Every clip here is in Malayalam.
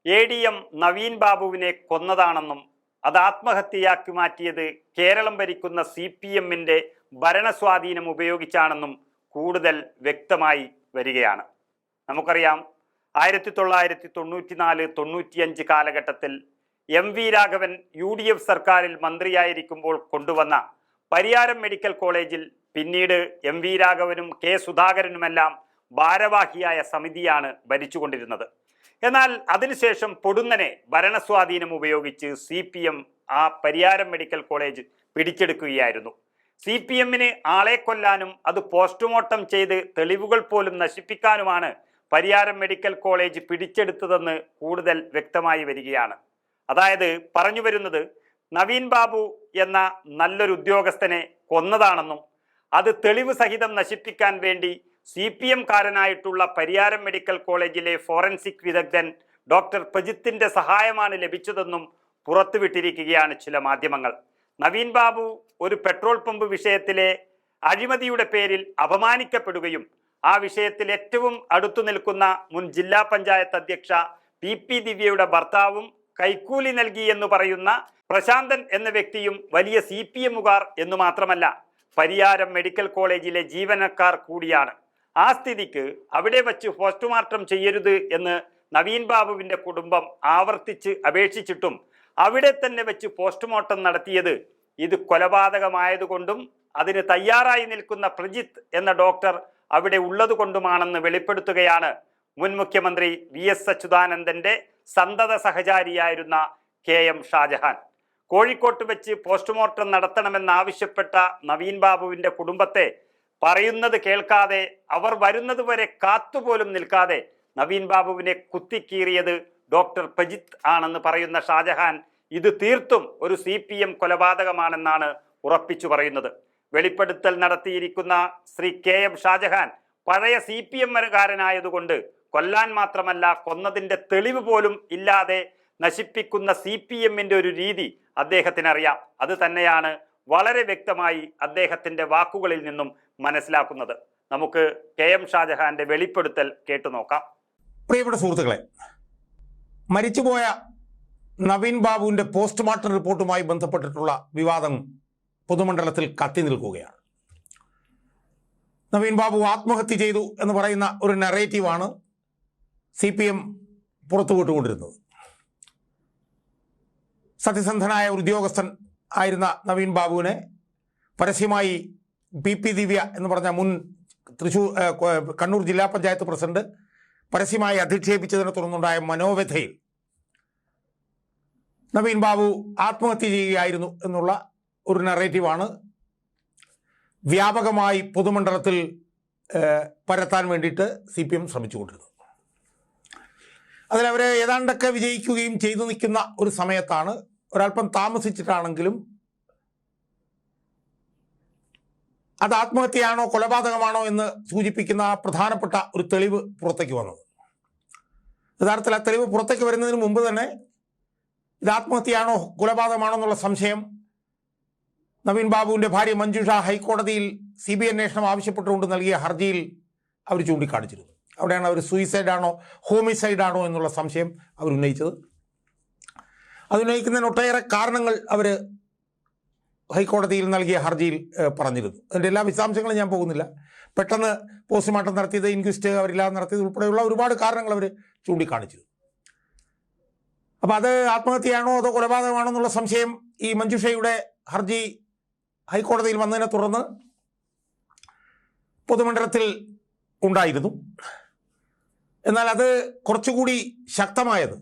ADM നവീൻ ബാബുവിനെ കൊന്നതാണെന്നും അത് ആത്മഹത്യയാക്കി മാറ്റിയത് കേരളം ഭരിക്കുന്ന CPM-ന്റെ ഭരണസ്വാധീനം ഉപയോഗിച്ചാണെന്നും കൂടുതൽ വ്യക്തമായി വരികയാണ്. നമുക്കറിയാം 1994-95 കാലഘട്ടത്തിൽ MV രാഘവൻ UDF സർക്കാരിൽ മന്ത്രിയായിരിക്കുമ്പോൾ കൊണ്ടുവന്ന പരിയാരം മെഡിക്കൽ കോളേജിൽ പിന്നീട് MV രാഘവനും K സുധാകരനുമെല്ലാം ഭാരവാഹിയായ സമിതിയാണ് ഭരിച്ചുകൊണ്ടിരുന്നത്. എന്നാൽ അതിനുശേഷം പൊടുന്നനെ ഭരണസ്വാധീനം ഉപയോഗിച്ച് CPM ആ പരിയാരം മെഡിക്കൽ കോളേജ് പിടിച്ചെടുക്കുകയായിരുന്നു. CPM-ന് ആളെ കൊല്ലാനും അത് പോസ്റ്റ്മോർട്ടം ചെയ്ത് തെളിവുകൾ പോലും നശിപ്പിക്കാനുമാണ് പരിയാരം മെഡിക്കൽ കോളേജ് പിടിച്ചെടുത്തതെന്ന് കൂടുതൽ വ്യക്തമായി വരികയാണ്. അതായത് പറഞ്ഞു വരുന്നത് നവീൻ ബാബു എന്ന നല്ലൊരു ഉദ്യോഗസ്ഥനെ കൊന്നതാണെന്നും അത് തെളിവ് സഹിതം നശിപ്പിക്കാൻ വേണ്ടി CPM-കാരനായിട്ടുള്ള പരിയാരം മെഡിക്കൽ കോളേജിലെ ഫോറൻസിക് വിദഗ്ധൻ ഡോക്ടർ പ്രജിത്തിന്റെ സഹായമാണ് ലഭിച്ചതെന്നും പുറത്തുവിട്ടിരിക്കുകയാണ് ചില മാധ്യമങ്ങൾ. നവീൻ ബാബു ഒരു പെട്രോൾ പമ്പ് വിഷയത്തിലെ അഴിമതിയുടെ പേരിൽ അപമാനിക്കപ്പെടുകയും ആ വിഷയത്തിൽ ഏറ്റവും അടുത്തു നിൽക്കുന്ന മുൻ ജില്ലാ പഞ്ചായത്ത് അധ്യക്ഷ PP ദിവ്യയുടെ ഭർത്താവും കൈക്കൂലി നൽകി എന്ന് പറയുന്ന പ്രശാന്തൻ എന്ന വ്യക്തിയും വലിയ CPM-കാർ എന്നു മാത്രമല്ല പരിയാരം മെഡിക്കൽ കോളേജിലെ ജീവനക്കാർ കൂടിയാണ്. ആ സ്ഥിതിക്ക് അവിടെ വച്ച് പോസ്റ്റ്മോർട്ടം ചെയ്യരുത് എന്ന് നവീൻ ബാബുവിന്റെ കുടുംബം ആവർത്തിച്ച് അപേക്ഷിച്ചിട്ടും അവിടെ തന്നെ വെച്ച് പോസ്റ്റ്മോർട്ടം നടത്തിയത് ഇത് കൊലപാതകമായതുകൊണ്ടും അതിന് തയ്യാറായി നിൽക്കുന്ന പ്രജിത്ത് എന്ന ഡോക്ടർ അവിടെ ഉള്ളതുകൊണ്ടുമാണെന്ന് വെളിപ്പെടുത്തുകയാണ് മുൻ മുഖ്യമന്ത്രി VS അച്യുതാനന്ദന്റെ സന്തത സഹചാരിയായിരുന്ന KM ഷാജഹാൻ. കോഴിക്കോട്ട് വെച്ച് പോസ്റ്റ്മോർട്ടം നടത്തണമെന്നാവശ്യപ്പെട്ട നവീൻ ബാബുവിന്റെ കുടുംബത്തെ പറയുന്നത് കേൾക്കാതെ അവർ വരുന്നത് വരെ കാത്തുപോലും നിൽക്കാതെ നവീൻ ബാബുവിനെ കുത്തിക്കീറിയത് ഡോക്ടർ പ്രജിത്ത് ആണെന്ന് പറയുന്ന ഷാജഹാൻ ഇത് തീർത്തും ഒരു CPM കൊലപാതകമാണെന്നാണ് ഉറപ്പിച്ചു പറയുന്നത്. വെളിപ്പെടുത്തൽ നടത്തിയിരിക്കുന്ന ശ്രീ KM ഷാജഹാൻ പഴയ CPM-കാരനായതുകൊണ്ട് കൊല്ലാൻ മാത്രമല്ല കൊന്നതിന്റെ തെളിവ് പോലും ഇല്ലാതെ നശിപ്പിക്കുന്ന CPM-ന്റെ ഒരു രീതി അദ്ദേഹത്തിനറിയാം. അത് തന്നെയാണ് വളരെ വ്യക്തമായി അദ്ദേഹത്തിന്റെ വാക്കുകളിൽ നിന്നും മനസ്സിലാക്കുന്നത്. നമുക്ക് KM ഷാജഹാന്റെ വെളിപ്പെടുത്തൽ കേട്ടു നോക്കാം. പ്രിയപ്പെട്ട സുഹൃത്തുക്കളെ, മരിച്ചുപോയ നവീൻ ബാബുവിൻ്റെ പോസ്റ്റ്മോർട്ടം റിപ്പോർട്ടുമായി ബന്ധപ്പെട്ടിട്ടുള്ള വിവാദം പൊതുമണ്ഡലത്തിൽ കത്തി നിൽക്കുകയാണ്. നവീൻ ബാബു ആത്മഹത്യ ചെയ്തു എന്ന് പറയുന്ന ഒരു നറേറ്റീവാണ് CPM പുറത്തുവിട്ടുകൊണ്ടിരുന്നത്. സത്യസന്ധനായ ഒരു ഉദ്യോഗസ്ഥൻ ആയിരുന്ന നവീൻ ബാബുവിനെ പരസ്യമായി PP ദിവ്യ എന്ന് പറഞ്ഞ മുൻ കണ്ണൂർ ജില്ലാ പഞ്ചായത്ത് പ്രസിഡന്റ് പരസ്യമായി അധിക്ഷേപിച്ചതിനെ തുടർന്നുണ്ടായ മനോവ്യഥയിൽ നവീൻ ബാബു ആത്മഹത്യ ചെയ്യുകയായിരുന്നു എന്നുള്ള ഒരു നറേറ്റീവാണ് വ്യാപകമായി പൊതുമണ്ഡലത്തിൽ പരത്താൻ വേണ്ടിയിട്ട് CPM ശ്രമിച്ചുകൊണ്ടിരുന്നത്. അതിലവർ ഏതാണ്ടൊക്കെ വിജയിക്കുകയും ചെയ്തു നിൽക്കുന്ന ഒരു സമയത്താണ് ഒരല്പം താമസിച്ചിട്ടാണെങ്കിലും അത് ആത്മഹത്യയാണോ കൊലപാതകമാണോ എന്ന് സൂചിപ്പിക്കുന്ന ആ പ്രധാനപ്പെട്ട ഒരു തെളിവ് പുറത്തേക്ക് വന്നത്. യഥാർത്ഥത്തിൽ ആ തെളിവ് പുറത്തേക്ക് വരുന്നതിന് മുമ്പ് തന്നെ ഇത് ആത്മഹത്യയാണോ കൊലപാതകമാണോ എന്നുള്ള സംശയം നവീൻ ബാബുവിൻ്റെ ഭാര്യ മഞ്ജുഷ ഹൈക്കോടതിയിൽ CBI അന്വേഷണം ആവശ്യപ്പെട്ടുകൊണ്ട് നൽകിയ ഹർജിയിൽ അവർ ചൂണ്ടിക്കാണിച്ചിരുന്നു. അവിടെയാണ് അവർ സൂയിസൈഡാണോ ഹോമിസൈഡാണോ എന്നുള്ള സംശയം അവർ ഉന്നയിച്ചത്. അതുന്നയിക്കുന്നതിന് ഒട്ടേറെ കാരണങ്ങൾ അവർ ഹൈക്കോടതിയിൽ നൽകിയ ഹർജിയിൽ പറഞ്ഞിരുന്നു. അതിൻ്റെ എല്ലാ വിശദാംശങ്ങളും ഞാൻ പോകുന്നില്ല. പെട്ടെന്ന് പോസ്റ്റ്മോർട്ടം നടത്തിയത്, ഇൻക്വസ്റ്റ് അവരില്ലാതെ നടത്തിയത് ഉൾപ്പെടെയുള്ള ഒരുപാട് കാരണങ്ങൾ അവർ ചൂണ്ടിക്കാണിച്ചിരുന്നു. അപ്പോൾ അത് ആത്മഹത്യയാണോ അതോ കൊലപാതകമാണോ എന്നുള്ള സംശയം ഈ മഞ്ജുഷയുടെ ഹർജി ഹൈക്കോടതിയിൽ വന്നതിനെ തുടർന്ന് പൊതുമണ്ഡലത്തിൽ ഉണ്ടായിരുന്നു. എന്നാൽ അത് കുറച്ചുകൂടി ശക്തമായത്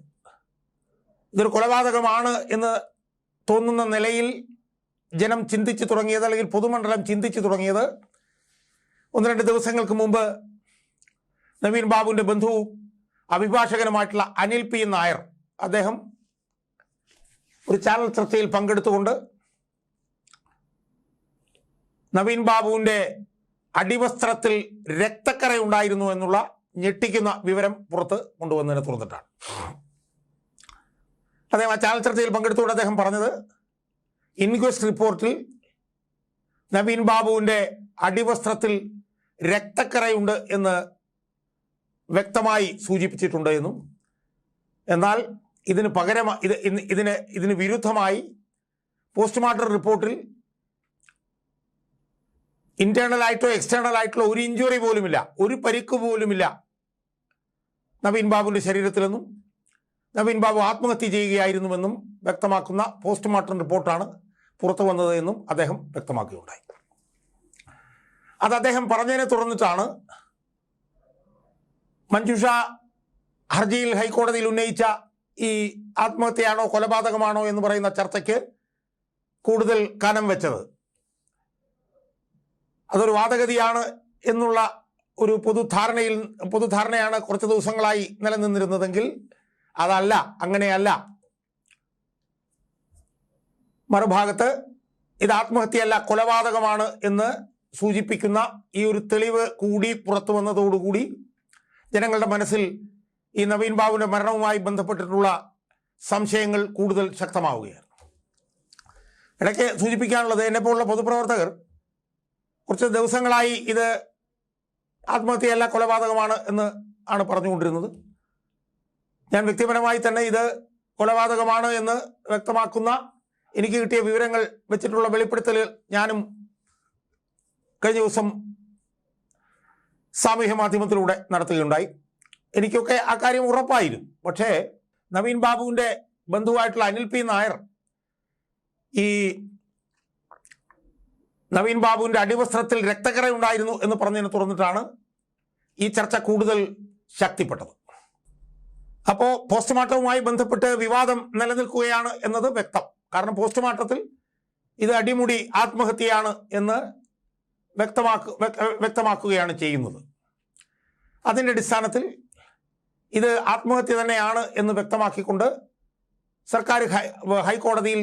ഇതൊരു കൊലപാതകമാണ് എന്ന് തോന്നുന്ന നിലയിൽ ജനം ചിന്തിച്ചു തുടങ്ങിയത്, അല്ലെങ്കിൽ പൊതുമണ്ഡലം ചിന്തിച്ചു തുടങ്ങിയത് 1-2 ദിവസങ്ങൾക്ക് മുമ്പ് നവീൻ ബാബുവിൻ്റെ ബന്ധുവും അഭിഭാഷകനുമായിട്ടുള്ള അനിൽ P നായർ അദ്ദേഹം ഒരു ചാനൽ ചർച്ചയിൽ പങ്കെടുത്തുകൊണ്ട് നവീൻ ബാബുവിൻ്റെ അടിവസ്ത്രത്തിൽ രക്തക്കറ ഉണ്ടായിരുന്നു എന്നുള്ള ഞെട്ടിക്കുന്ന വിവരം പുറത്ത് കൊണ്ടുവന്നതിനെ തുടർന്നിട്ടാണ്. അദ്ദേഹം ആ ചാനൽ ചർച്ചയിൽ പങ്കെടുത്തുകൊണ്ട് അദ്ദേഹം പറഞ്ഞത് ഇൻക്വസ്റ്റ് റിപ്പോർട്ടിൽ നവീൻ ബാബുവിൻ്റെ അടിവസ്ത്രത്തിൽ രക്തക്കറയുണ്ട് എന്ന് വ്യക്തമായി സൂചിപ്പിച്ചിട്ടുണ്ട് എന്നും എന്നാൽ ഇതിന് പകരം ഇതിന് വിരുദ്ധമായി പോസ്റ്റ്മോർട്ടം റിപ്പോർട്ടിൽ ഇന്റേണൽ ആയിട്ടോ എക്സ്റ്റേണൽ ആയിട്ടുള്ള ഒരു ഇഞ്ചുറി പോലുമില്ല, ഒരു പരിക്ക് പോലുമില്ല നവീൻ ബാബുവിൻ്റെ ശരീരത്തിലെന്നും നവീൻ ബാബു ആത്മഹത്യ ചെയ്യുകയായിരുന്നുവെന്നും വ്യക്തമാക്കുന്ന പോസ്റ്റ്മോർട്ടം റിപ്പോർട്ടാണ് പുറത്തു വന്നത് എന്നും അദ്ദേഹം വ്യക്തമാക്കുകയുണ്ടായി. അത് അദ്ദേഹം പറഞ്ഞതിനെ തുടർന്നിട്ടാണ് മഞ്ജുഷ ഹർജിയിൽ ഹൈക്കോടതിയിൽ ഉന്നയിച്ച ഈ ആത്മഹത്യയാണോ കൊലപാതകമാണോ എന്ന് പറയുന്ന ചർച്ചയ്ക്ക് കൂടുതൽ കനം വെച്ചത്. അതൊരു വാദഗതിയാണ് എന്നുള്ള ഒരു പൊതുധാരണയാണ് കുറച്ച് ദിവസങ്ങളായി നിലനിന്നിരുന്നതെങ്കിൽ അതല്ല, അങ്ങനെയല്ല. മറുഭാഗത്ത് ഇത് ആത്മഹത്യയല്ല കൊലപാതകമാണ് എന്ന് സൂചിപ്പിക്കുന്ന ഈ ഒരു തെളിവ് കൂടി പുറത്തു വന്നതോടുകൂടി ജനങ്ങളുടെ മനസ്സിൽ ഈ നവീൻ ബാബുവിൻ്റെ മരണവുമായി ബന്ധപ്പെട്ടിട്ടുള്ള സംശയങ്ങൾ കൂടുതൽ ശക്തമാവുകയാണ്. ഇടയ്ക്ക് സൂചിപ്പിക്കാനുള്ളത്, എന്നെപ്പോലുള്ള പൊതുപ്രവർത്തകർ കുറച്ച് ദിവസങ്ങളായി ഇത് ആത്മഹത്യയല്ല കൊലപാതകമാണ് എന്ന് ആണ് പറഞ്ഞുകൊണ്ടിരുന്നത്. ഞാൻ വ്യക്തിപരമായി തന്നെ ഇത് കൊലപാതകമാണ് എന്ന് വ്യക്തമാക്കുന്ന എനിക്ക് കിട്ടിയ വിവരങ്ങൾ വെച്ചിട്ടുള്ള വെളിപ്പെടുത്തലുകൾ ഞാനും കഴിഞ്ഞ ദിവസം സാമൂഹ്യ മാധ്യമത്തിലൂടെ നടത്തുകയുണ്ടായി. എനിക്കൊക്കെ ആ കാര്യം ഉറപ്പായിരുന്നു. പക്ഷേ നവീൻ ബാബുവിൻ്റെ ബന്ധുവായിട്ടുള്ള അനിൽ പി നായർ ഈ നവീൻ ബാബുവിൻ്റെ അടിവസ്ത്രത്തിൽ രക്തക്കറയുണ്ടായിരുന്നു എന്ന് പറഞ്ഞതിനെ തുറന്നിട്ടാണ് ഈ ചർച്ച കൂടുതൽ ശക്തിപ്പെട്ടത്. അപ്പോൾ പോസ്റ്റ്മോർട്ടവുമായി ബന്ധപ്പെട്ട് വിവാദം നിലനിൽക്കുകയാണ് എന്നത് വ്യക്തം. കാരണം പോസ്റ്റ്മോർട്ടത്തിൽ ഇത് അടിമുടി ആത്മഹത്യയാണ് എന്ന് വ്യക്തമാക്കുകയാണ് ചെയ്യുന്നത്. അതിൻ്റെ അടിസ്ഥാനത്തിൽ ഇത് ആത്മഹത്യ തന്നെയാണ് എന്ന് വ്യക്തമാക്കിക്കൊണ്ട് സർക്കാർ ഹൈക്കോടതിയിൽ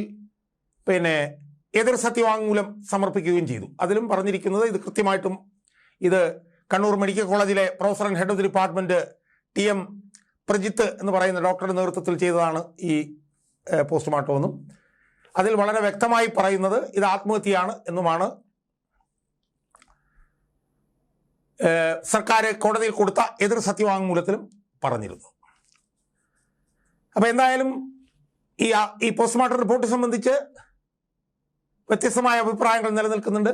എതിർ സത്യവാങ്മൂലം സമർപ്പിക്കുകയും ചെയ്തു. അതിലും പറഞ്ഞിരിക്കുന്നത് ഇത് കൃത്യമായിട്ടും ഇത് കണ്ണൂർ മെഡിക്കൽ കോളേജിലെ professor and head of the department TM Prajith എന്ന് പറയുന്ന ഡോക്ടറുടെ നേതൃത്വത്തിൽ ചെയ്തതാണ് ഈ പോസ്റ്റ്മോർട്ടം എന്നും അതിൽ വളരെ വ്യക്തമായി പറയുന്നത് ഇത് ആത്മഹത്യയാണ് എന്നുമാണ് സർക്കാർ കോടതിയിൽ കൊടുത്ത എതിർ സത്യവാങ്മൂലത്തിലും പറഞ്ഞിരുന്നു. അപ്പോൾ എന്തായാലും ഈ പോസ്റ്റ്മോർട്ടം റിപ്പോർട്ട് സംബന്ധിച്ച് വ്യത്യസ്തമായ അഭിപ്രായങ്ങൾ നിലനിൽക്കുന്നുണ്ട്.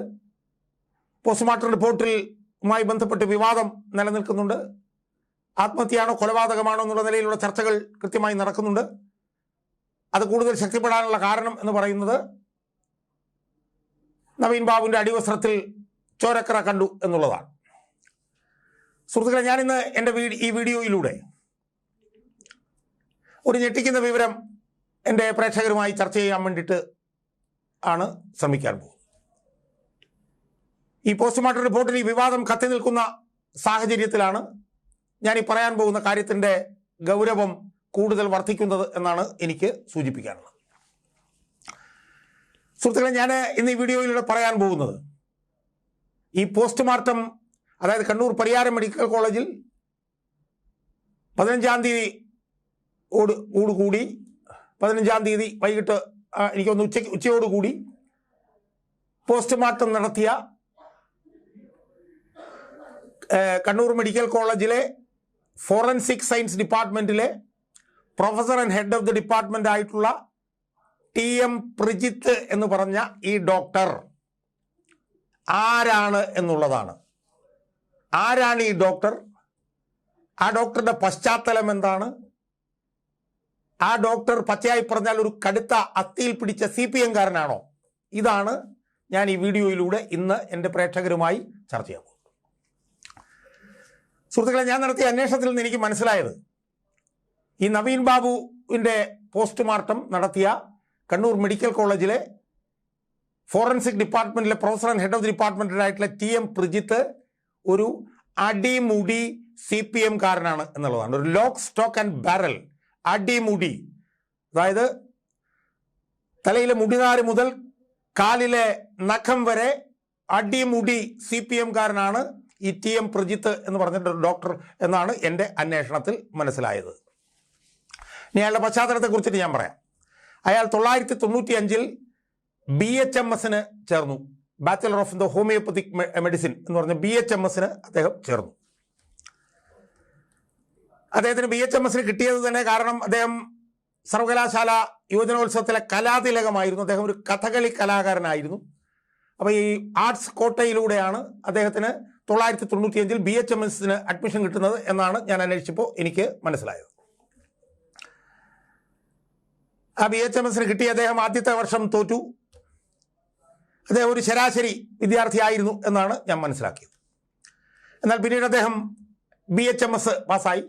പോസ്റ്റ്മോർട്ടം റിപ്പോർട്ടുമായി ബന്ധപ്പെട്ട് വിവാദം നിലനിൽക്കുന്നുണ്ട്. ആത്മഹത്യയാണോ കൊലപാതകമാണോ എന്നുള്ള നിലയിലുള്ള ചർച്ചകൾ കൃത്യമായി നടക്കുന്നുണ്ട്. അത് കൂടുതൽ ശക്തിപ്പെടാനുള്ള കാരണം എന്ന് പറയുന്നത് നവീൻ ബാബുവിൻ്റെ അടിവസ്ത്രത്തിൽ ചോരക്കറ കണ്ടു എന്നുള്ളതാണ്. സുഹൃത്തുക്കളെ, ഞാനിന്ന് എൻ്റെ ഈ വീഡിയോയിലൂടെ ഒരു ഞെട്ടിക്കുന്ന വിവരം എൻ്റെ പ്രേക്ഷകരുമായി ചർച്ച ചെയ്യാൻ വേണ്ടിയിട്ട് ആണ് ശ്രമിക്കാൻ പോകുന്നത്. ഈ പോസ്റ്റ്മോർട്ടം റിപ്പോർട്ടിൽ ഈ വിവാദം കത്തി നിൽക്കുന്ന സാഹചര്യത്തിലാണ് ഞാൻ ഈ പറയാൻ പോകുന്ന കാര്യത്തിൻ്റെ ഗൗരവം കൂടുതൽ വർദ്ധിക്കുന്നത് എന്നാണ് എനിക്ക് സൂചിപ്പിക്കാനുള്ളത്. സുഹൃത്തുക്കളെ, ഞാൻ ഇന്ന് ഈ വീഡിയോയിലൂടെ പറയാൻ പോകുന്നത് ഈ പോസ്റ്റ്മോർട്ടം, അതായത് കണ്ണൂർ പരിയാരം മെഡിക്കൽ കോളേജിൽ 15-ാം തീയതി വൈകിട്ട് എനിക്കൊന്ന് ഉച്ചയോടുകൂടി പോസ്റ്റ്മോർട്ടം നടത്തിയ കണ്ണൂർ മെഡിക്കൽ കോളേജിലെ ഫോറൻസിക് സയൻസ് ഡിപ്പാർട്ട്മെൻറ്റിലെ professor and head of the department ആയിട്ടുള്ള TM പ്രജിത്ത് എന്ന് പറഞ്ഞ ഈ ഡോക്ടർ ആരാണ് എന്നുള്ളതാണ്. ആരാണ് ഈ ഡോക്ടർ? ആ ഡോക്ടറുടെ പശ്ചാത്തലം എന്താണ്? ആ ഡോക്ടർ പച്ചയായി പറഞ്ഞാൽ ഒരു കടുത്ത അത്തിയിൽ പിടിച്ച CPM കാരനാണോ? ഇതാണ് ഞാൻ ഈ വീഡിയോയിലൂടെ ഇന്ന് എൻ്റെ പ്രേക്ഷകരുമായി ചർച്ച ചെയ്യാൻ പോകുന്നത്. സുഹൃത്തുക്കളെ, ഞാൻ നടത്തിയ അന്വേഷണത്തിൽ നിന്ന് എനിക്ക് മനസ്സിലായത്, ഈ നവീൻ ബാബുവിൻ്റെ പോസ്റ്റ്മോർട്ടം നടത്തിയ കണ്ണൂർ മെഡിക്കൽ കോളേജിലെ ഫോറൻസിക് ഡിപ്പാർട്ട്മെൻറ്റിലെ professor and head of the ഡിപ്പാർട്ട്മെൻറ്റായിട്ടുള്ള TM പ്രജിത്ത് ഒരു അടിമുടി CPM കാരനാണ് എന്നുള്ളതാണ്. ഒരു ലോക്ക് സ്റ്റോക്ക് ആൻഡ് ബാരൽ അടിമുടി, അതായത് തലയിലെ മുടിനാര് മുതൽ കാലിലെ നഖം വരെ അടിമുടി CPM കാരനാണ് ഈ TM പ്രജിത്ത് എന്ന് പറഞ്ഞിട്ടൊരു ഡോക്ടർ എന്നാണ് എൻ്റെ അന്വേഷണത്തിൽ മനസ്സിലായത്. ഇനി അയാളുടെ പശ്ചാത്തലത്തെക്കുറിച്ചിട്ട് ഞാൻ പറയാം. അയാൾ 1995 BHMSന് ചേർന്നു. Bachelor of the homeopathic medicine എന്ന് പറഞ്ഞ BHMSന് അദ്ദേഹം ചേർന്നു. അദ്ദേഹത്തിന് BHMS കിട്ടിയത് തന്നെ കാരണം അദ്ദേഹം സർവകലാശാല യുവജനോത്സവത്തിലെ കലാതിലകമായിരുന്നു. അദ്ദേഹം ഒരു കഥകളി കലാകാരനായിരുന്നു. അപ്പോൾ ഈ ആർട്സ് കോട്ടയിലൂടെയാണ് അദ്ദേഹത്തിന് 995 BHMS അഡ്മിഷൻ കിട്ടുന്നത് എന്നാണ് ഞാൻ അന്വേഷിച്ചപ്പോൾ എനിക്ക് മനസ്സിലായത്. ആ BHMS കിട്ടി അദ്ദേഹം ആദ്യത്തെ വർഷം തോറ്റു. അദ്ദേഹം ഒരു ശരാശരി വിദ്യാർത്ഥിയായിരുന്നു എന്നാണ് ഞാൻ മനസ്സിലാക്കിയത്. എന്നാൽ പിന്നീട് അദ്ദേഹം BHMS പാസ്സായി,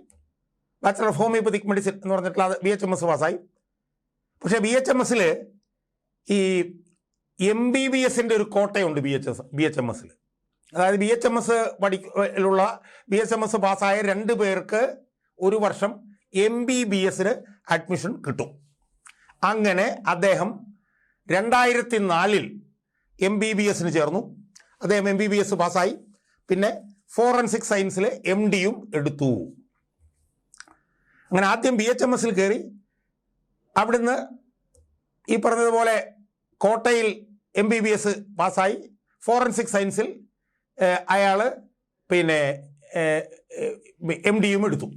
ബാച്ചലർ ഓഫ് ഹോമിയോപ്പതിക് മെഡിസിൻ എന്ന് പറഞ്ഞിട്ടുള്ള BHMS പാസ്സായി. പക്ഷേ BHMS ഈ MBBS ഒരു കോട്ടയുണ്ട് BHMS. അതായത് BHMS BHMS പാസ്സായ 2 പേർക്ക് ഒരു വർഷം MBBS അഡ്മിഷൻ കിട്ടും. അങ്ങനെ അദ്ദേഹം 2004 MBBS ചേർന്നു. അദ്ദേഹം MBBS പാസ്സായി. പിന്നെ ഫോറൻസിക് സയൻസിൽ MDയും എടുത്തു. അങ്ങനെ ആദ്യം BHMS കയറി. അവിടുന്ന് ഈ പറഞ്ഞതുപോലെ കോട്ടയിൽ MBBS പാസ്സായി. ഫോറൻസിക് സയൻസിൽ അയാൾ പിന്നെ MDയും എടുത്തു.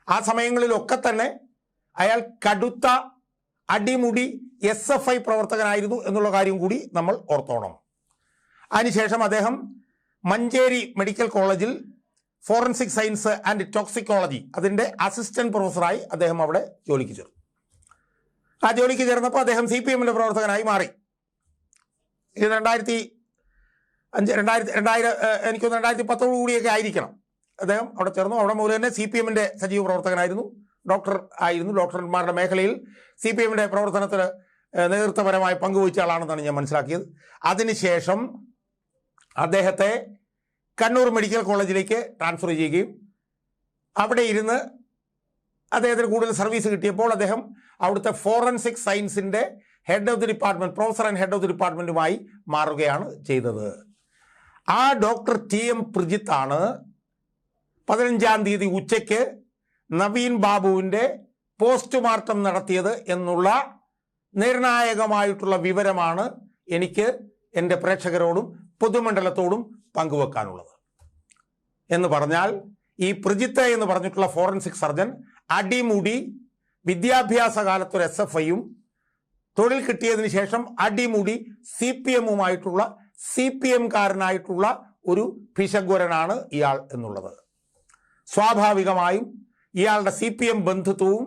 ആ സമയങ്ങളിലൊക്കെ തന്നെ അയാൾ കടുത്ത അടിമുടി SFI പ്രവർത്തകനായിരുന്നു എന്നുള്ള കാര്യം കൂടി നമ്മൾ ഓർത്തോണം. അതിനുശേഷം അദ്ദേഹം മഞ്ചേരി മെഡിക്കൽ കോളേജിൽ ഫോറൻസിക് സയൻസ് ആൻഡ് ടോക്സിക്കോളജി അതിൻ്റെ അസിസ്റ്റന്റ് പ്രൊഫസറായി അദ്ദേഹം അവിടെ ജോലിക്ക് ചേർന്നു. ആ ജോലിക്ക് ചേർന്നപ്പോൾ അദ്ദേഹം CPM പ്രവർത്തകനായി മാറി. ഇത് 2010 കൂടിയൊക്കെ ആയിരിക്കണം അദ്ദേഹം അവിടെ ചേർന്നു. അവിടെ മുതൽ തന്നെ CPM സജീവ പ്രവർത്തകനായിരുന്നു. ഡോക്ടർ ആയിരുന്നു. ഡോക്ടർമാരുടെ മേഖലയിൽ CPM പ്രവർത്തനത്തിന് നേതൃത്വപരമായി പങ്കുവഹിച്ച ആളാണെന്നാണ് ഞാൻ മനസ്സിലാക്കിയത്. അതിനുശേഷം അദ്ദേഹത്തെ കണ്ണൂർ മെഡിക്കൽ കോളേജിലേക്ക് ട്രാൻസ്ഫർ ചെയ്യുകയും അവിടെ ഇരുന്ന് അദ്ദേഹത്തിന് കൂടുതൽ സർവീസ് കിട്ടിയപ്പോൾ അദ്ദേഹം അവിടുത്തെ ഫോറൻസിക് സയൻസിൻ്റെ head of the department, professor and head of the ഡിപ്പാർട്ട്മെൻറ്റുമായി മാറുകയാണ് ചെയ്തത്. ആ ഡോക്ടർ TM പ്രിജിത്താണ് 15-ാം തീയതി ഉച്ചയ്ക്ക് നവീൻ ബാബുവിൻ്റെ പോസ്റ്റ്മോർട്ടം നടത്തിയത് എന്നുള്ള നിർണായകമായിട്ടുള്ള വിവരമാണ് എനിക്ക് എൻ്റെ പ്രേക്ഷകരോടും പൊതുമണ്ഡലത്തോടും പങ്കുവെക്കാനുള്ളത്. എന്ന് പറഞ്ഞാൽ ഈ പ്രിജിത്ത് എന്ന് പറഞ്ഞിട്ടുള്ള ഫോറൻസിക് സർജൻ അടിമുടി വിദ്യാഭ്യാസ കാലത്തൊരു SFIയും തൊഴിൽ കിട്ടിയതിന് ശേഷം അടിമുടി CPMുമായിട്ടുള്ള CPMകാരനായിട്ടുള്ള ഒരു പിശകുരനാണ് ഇയാൾ എന്നുള്ളത്. സ്വാഭാവികമായും ഇയാളുടെ CPM ബന്ധുത്വവും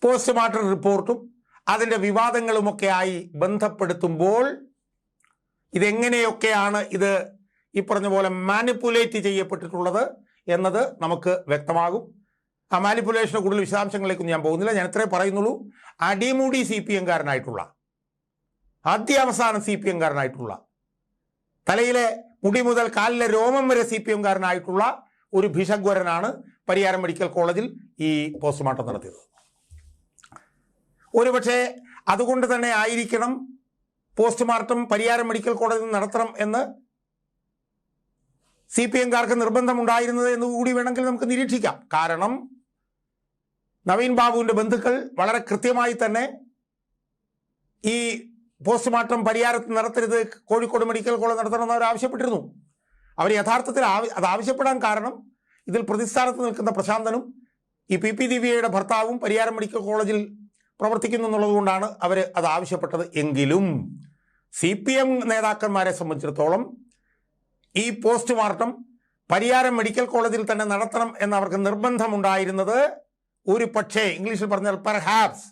പോസ്റ്റ്മോർട്ടം റിപ്പോർട്ടും അതിൻ്റെ വിവാദങ്ങളുമൊക്കെയായി ബന്ധപ്പെടുത്തുമ്പോൾ ഇതെങ്ങനെയൊക്കെയാണ് ഇത് ഈ പറഞ്ഞ പോലെ മാനിപ്പുലേറ്റ് ചെയ്യപ്പെട്ടിട്ടുള്ളത് എന്നത് നമുക്ക് വ്യക്തമാകും. ആ മാനിപ്പുലേഷന് കൂടുതൽ വിശദാംശങ്ങളിലേക്കൊന്നും ഞാൻ പോകുന്നില്ല. ഞാൻ ഇത്രേ പറയുന്നുള്ളൂ. അടിമുടി CPMകാരനായിട്ടുള്ള, ആദ്യാവസാനം CPMകാരനായിട്ടുള്ള, തലയിലെ മുടി മുതൽ കാലിലെ രോമം വരെ CPMകാരനായിട്ടുള്ള ഒരു ഭിഷഗ്വരനാണ് പരിയാരം മെഡിക്കൽ കോളേജിൽ ഈ പോസ്റ്റ്മോർട്ടം നടത്തിയത്. ഒരുപക്ഷെ അതുകൊണ്ട് തന്നെ ആയിരിക്കണം പോസ്റ്റ്മോർട്ടം പരിയാരം മെഡിക്കൽ കോളേജിൽ നടത്തണം എന്ന് CPMകാർക്ക് നിർബന്ധമുണ്ടായിരുന്നത് എന്ന് കൂടി വേണമെങ്കിൽ നമുക്ക് നിരീക്ഷിക്കാം. കാരണം നവീൻ ബാബുവിൻ്റെ ബന്ധുക്കൾ വളരെ കൃത്യമായി തന്നെ ഈ പോസ്റ്റ്മോർട്ടം പരിയാരത്ത് നടത്തരുത്, കോഴിക്കോട് മെഡിക്കൽ കോളേജ് നടത്തണമെന്ന് അവർ ആവശ്യപ്പെട്ടിരുന്നു. അവർ യഥാർത്ഥത്തിൽ അത് ആവശ്യപ്പെടാൻ കാരണം ഇതിൽ പ്രതിസ്ഥാനത്ത് നിൽക്കുന്ന പ്രശാന്തനും ഈ PP ദിവ്യയുടെ ഭർത്താവും പരിയാരം മെഡിക്കൽ കോളേജിൽ പ്രവർത്തിക്കുന്നു എന്നുള്ളത് കൊണ്ടാണ് അവർ അത് ആവശ്യപ്പെട്ടത്. എങ്കിലും CPM നേതാക്കന്മാരെ സംബന്ധിച്ചിടത്തോളം ഈ പോസ്റ്റ്മോർട്ടം പരിയാരം മെഡിക്കൽ കോളേജിൽ തന്നെ നടത്തണം എന്നവർക്ക് നിർബന്ധമുണ്ടായിരുന്നത് ഒരു പക്ഷേ, ഇംഗ്ലീഷിൽ പറഞ്ഞാൽ പെർഹാപ്സ്,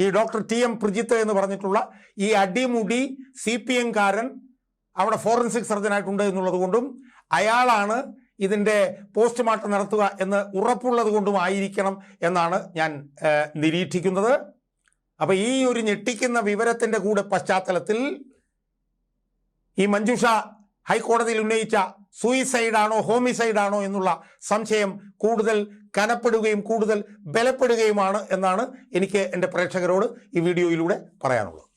ഈ ഡോക്ടർ TM പ്രിജിത്ത് എന്ന് പറഞ്ഞിട്ടുള്ള ഈ അടിമുടി CPMകാരൻ അവിടെ ഫോറൻസിക് സർജനായിട്ടുണ്ട് എന്നുള്ളത് കൊണ്ടും അയാളാണ് ഇതിൻ്റെ പോസ്റ്റ്മോർട്ടം നടത്തുക എന്ന് ഉറപ്പുള്ളത് കൊണ്ടും ആയിരിക്കണം എന്നാണ് ഞാൻ നിരീക്ഷിക്കുന്നത്. അപ്പോൾ ഈ ഒരു ഞെട്ടിക്കുന്ന വിവരത്തിൻ്റെ കൂടെ പശ്ചാത്തലത്തിൽ ഈ മഞ്ജുഷ ഹൈക്കോടതിയിൽ ഉന്നയിച്ച സൂയിസൈഡാണോ ഹോമിസൈഡാണോ എന്നുള്ള സംശയം കൂടുതൽ കനപ്പെടുകയും കൂടുതൽ ബലപ്പെടുകയുമാണ് എന്നാണ് എനിക്ക് എൻ്റെ പ്രേക്ഷകരോട് ഈ വീഡിയോയിലൂടെ പറയാനുള്ളത്.